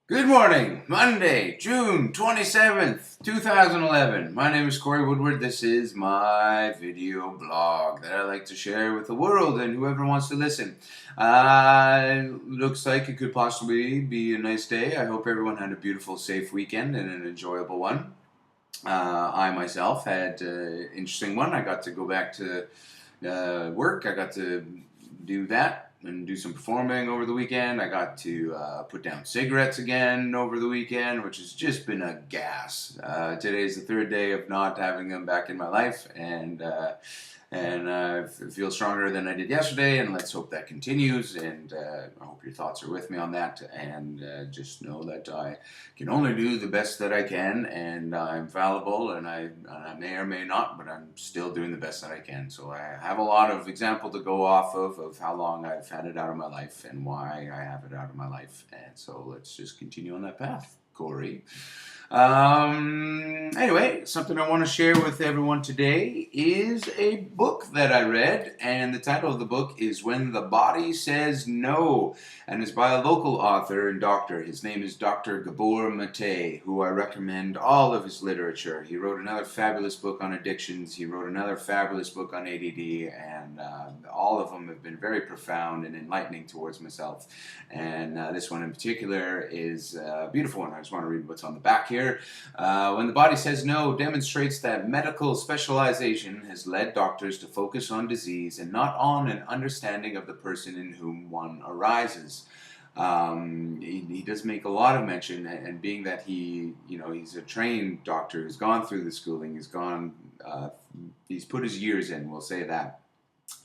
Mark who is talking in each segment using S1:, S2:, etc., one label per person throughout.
S1: Good morning, Monday, June 27th, 2011. My name is Cory Woodward. This is my video blog that I like to share with the world and whoever wants to listen. Looks like it could possibly be a nice day. I hope everyone had a beautiful, safe weekend and an enjoyable one. I myself had an interesting one. I got to go back to work. I got to do that and do some performing over the weekend. I got to put down cigarettes again over the weekend, which has just been a gas. Today's the third day of not having them back in my life, and I feel stronger than I did yesterday, and let's hope that continues, and I hope your thoughts are with me on that, and just know that I can only do the best that I can, and I'm fallible, and I may or may not, but I'm still doing the best that I can. So I have a lot of example to go off of how long I've had it out of my life and why I have it out of my life, and so let's just continue on that path, Cory. Anyway, something I want to share with everyone today is a book that I read, and the title of the book is When the Body Says No, and it's by a local author and doctor. His name is Dr. Gabor Mate, who I recommend all of his literature. He wrote another fabulous book on addictions. He wrote another fabulous book on ADD, and all of them have been very profound and enlightening towards myself. And this one in particular is a beautiful one. I just want to read what's on the back here. When the Body Says No demonstrates that medical specialization has led doctors to focus on disease and not on an understanding of the person in whom one arises. He does make a lot of mention, and being that he's a trained doctor who's gone through the schooling, he's put his years in, we'll say that,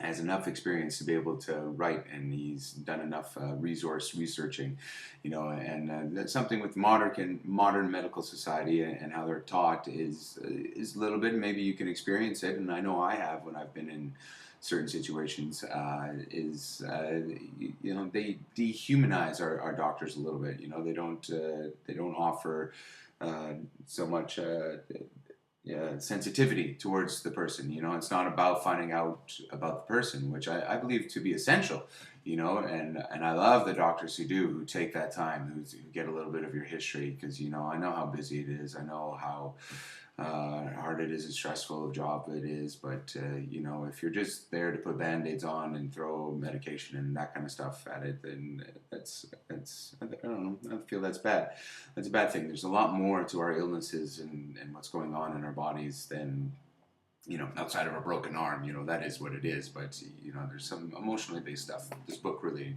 S1: has enough experience to be able to write, and he's done enough researching, and that's something with modern medical society and how they're taught is a little bit, maybe you can experience it, and I know I have when I've been in certain situations, they dehumanize our doctors a little bit. They don't offer so much sensitivity towards the person. It's not about finding out about the person, which I believe to be essential. And I love the doctors who take that time, who get a little bit of your history, because I know how busy it is. I know how hard it is and stressful a job it is, but if you're just there to put band-aids on and throw medication and that kind of stuff at it, then that's I don't know, I feel that's bad. That's a bad thing. There's a lot more to our illnesses and what's going on in our bodies than outside of a broken arm. That is what it is, but there's some emotionally based stuff. This book really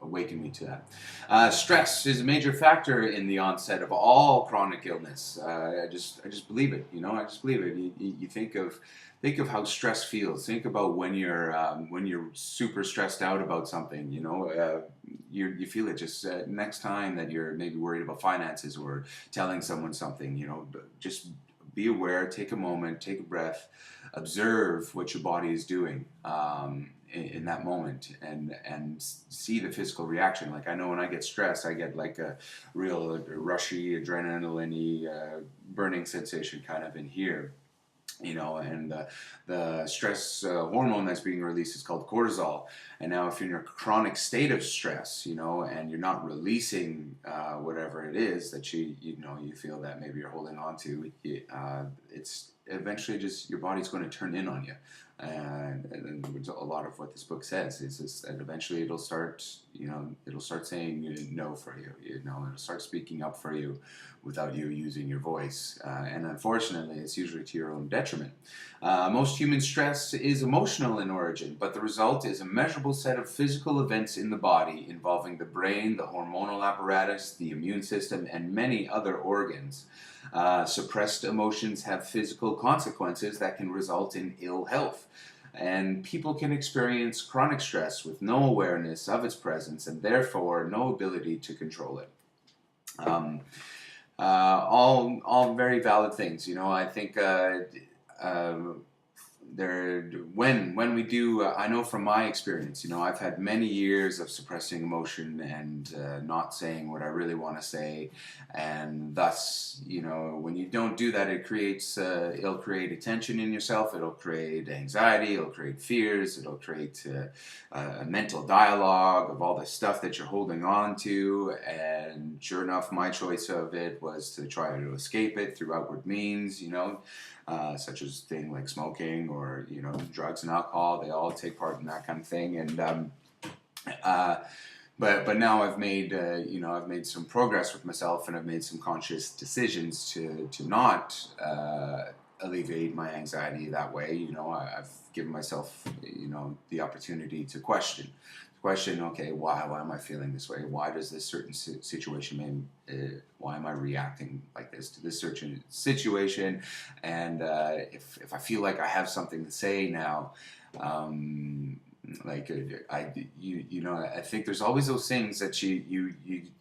S1: awakened me to that. Stress is a major factor in the onset of all chronic illness. I just believe it. I just believe it. You think of how stress feels. Think about when you're super stressed out about something. You feel it just next time that you're maybe worried about finances or telling someone something. Just be aware. Take a moment. Take a breath. Observe what your body is doing. In that moment, and see the physical reaction. Like, I know when I get stressed, I get like a real rushy, adrenaline-y, burning sensation kind of in here. And the stress hormone that's being released is called cortisol. And now if you're in a chronic state of stress, and you're not releasing whatever it is that you feel that maybe you're holding on to, it's eventually just your body's going to turn in on you. And a lot of what this book says is that eventually it'll start saying no for you. It'll start speaking up for you without you using your voice. And unfortunately, it's usually to your own detriment. Most human stress is emotional in origin, but the result is a measurable set of physical events in the body involving the brain, the hormonal apparatus, the immune system, and many other organs. Suppressed emotions have physical consequences that can result in ill health. And people can experience chronic stress with no awareness of its presence and therefore no ability to control it. All very valid things. I think when we do, I know from my experience, I've had many years of suppressing emotion and not saying what I really want to say, and thus, when you don't do that, it'll create a tension in yourself, it'll create anxiety, it'll create fears, it'll create a mental dialogue of all the stuff that you're holding on to. And sure enough, my choice of it was to try to escape it through outward means, such as things like smoking or drugs and alcohol. They all take part in that kind of thing. And but now I've made I've made some progress with myself, and I've made some conscious decisions to not alleviate my anxiety that way. I've given myself the opportunity to question, okay, why am I feeling this way? Why does this certain situation why am I reacting like this to this certain situation? And if I feel like I have something to say now, I think there's always those things that you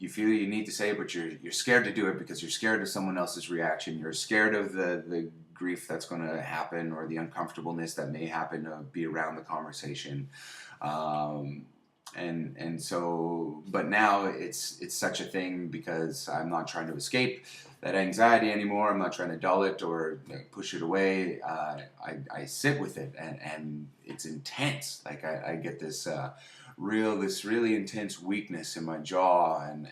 S1: feel you need to say, but you're scared to do it because you're scared of someone else's reaction. You're scared of the grief that's going to happen, or the uncomfortableness that may happen to be around the conversation. And so, but now it's such a thing because I'm not trying to escape that anxiety anymore. I'm not trying to dull it or push it away. I sit with it, and it's intense. Like I get this really intense weakness in my jaw, and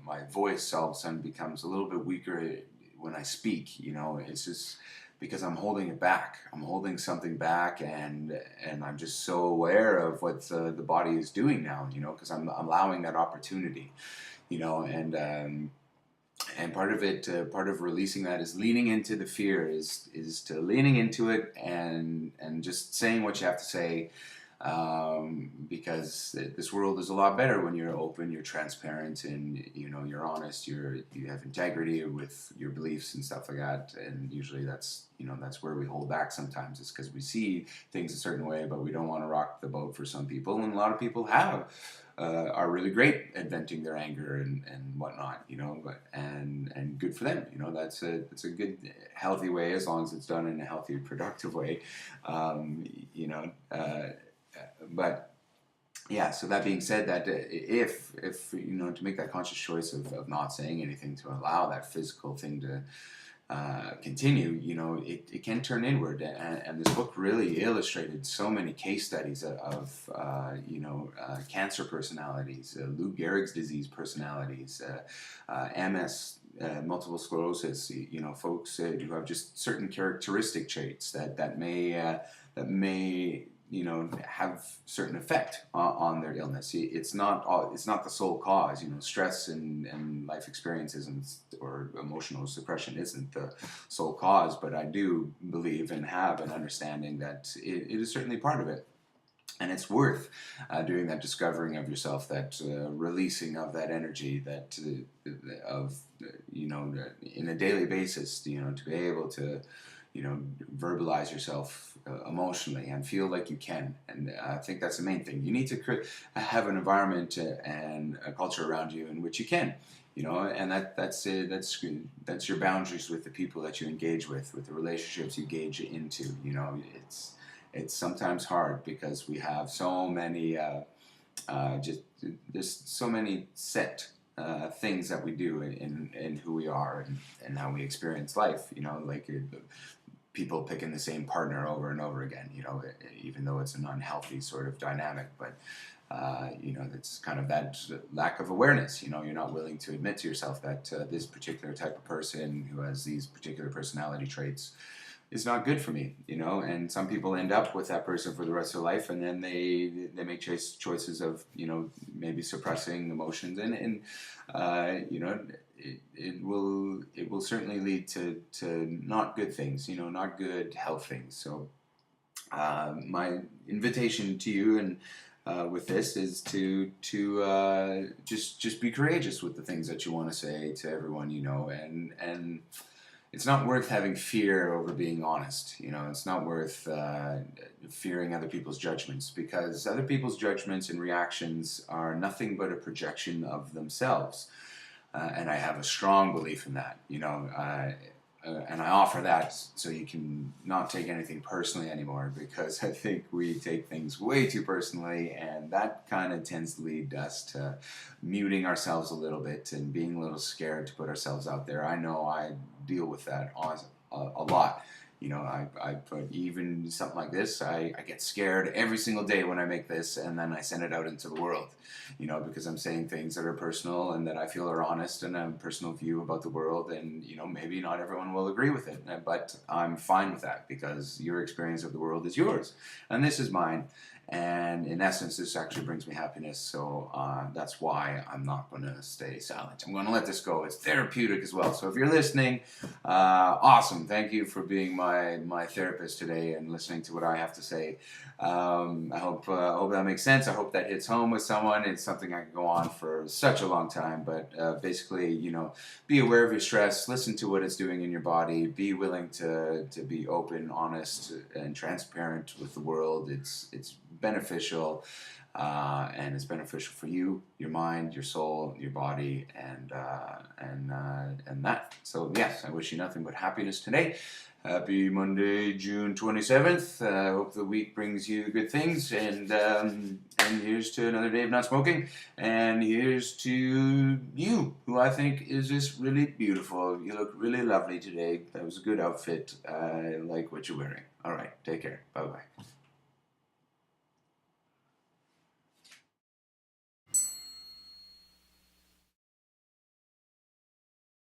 S1: my voice all of a sudden becomes a little bit weaker when I speak. It's just because I'm holding it back. I'm holding something back, and I'm just so aware of what the body is doing now, because I'm allowing that opportunity, and part of it, part of releasing that is leaning into the fear, is to leaning into it and just saying what you have to say, because this world is a lot better when you're open, you're transparent, and you're honest, you have integrity with your beliefs and stuff like that. And usually that's where we hold back sometimes. It's because we see things a certain way, but we don't want to rock the boat for some people, and a lot of people are really great at venting their anger and whatnot, and good for them. That's a good, healthy way, as long as it's done in a healthy, productive way. But yeah, so that being said, that if to make that conscious choice of not saying anything, to allow that physical thing to continue, it can turn inward. And this book really illustrated so many case studies of cancer personalities, Lou Gehrig's disease personalities, MS, multiple sclerosis, folks who have just certain characteristic traits that may have certain effect on their illness. It's not the sole cause. Stress and life experiences or emotional suppression isn't the sole cause, but I do believe and have an understanding that it is certainly part of it. And it's worth doing that discovering of yourself, that releasing of that energy, that in a daily basis, to be able to verbalize yourself emotionally and feel like you can. And I think that's the main thing. You need to have an environment and a culture around you in which you can, and that's your boundaries with the people that you engage with the relationships you engage into. It's sometimes hard because we have so many there's so many set things that we do in who we are and how we experience life. People picking the same partner over and over again, even though it's an unhealthy sort of dynamic. But it's kind of that lack of awareness. You're not willing to admit to yourself that this particular type of person who has these particular personality traits is not good for me. And some people end up with that person for the rest of their life, and then they make choices of maybe suppressing emotions, and it will certainly lead to not good things, not good health things. So my invitation to you and with this is to just be courageous with the things that you want to say to everyone, and it's not worth having fear over being honest. It's not worth fearing other people's judgments, because other people's judgments and reactions are nothing but a projection of themselves. And I have a strong belief in that. and I offer that so you can not take anything personally anymore, because I think we take things way too personally, and that kind of tends to lead us to muting ourselves a little bit and being a little scared to put ourselves out there. I know I deal with that a lot. You know, I put even something like this, I get scared every single day when I make this, and then I send it out into the world, you know, because I'm saying things that are personal and that I feel are honest and a personal view about the world, and, you know, maybe not everyone will agree with it, but I'm fine with that, because your experience of the world is yours, and this is mine. And in essence, this actually brings me happiness, so that's why I'm not going to stay silent. I'm going to let this go. It's therapeutic as well. So if you're listening, awesome. Thank you for being my therapist today and listening to what I have to say. I hope that makes sense. I hope that hits home with someone. It's something I can go on for such a long time, but basically, you know, be aware of your stress. Listen to what it's doing in your body. Be willing to be open, honest, and transparent with the world. It's beneficial, and it's beneficial for you, your mind, your soul, your body, and that. So yes, I wish you nothing but happiness today. Happy Monday, June 27th. I hope the week brings you good things, and here's to another day of not smoking, and here's to you, who I think is just really beautiful. You look really lovely today. That was a good outfit. I like what you're wearing. All right, take care. Bye-bye.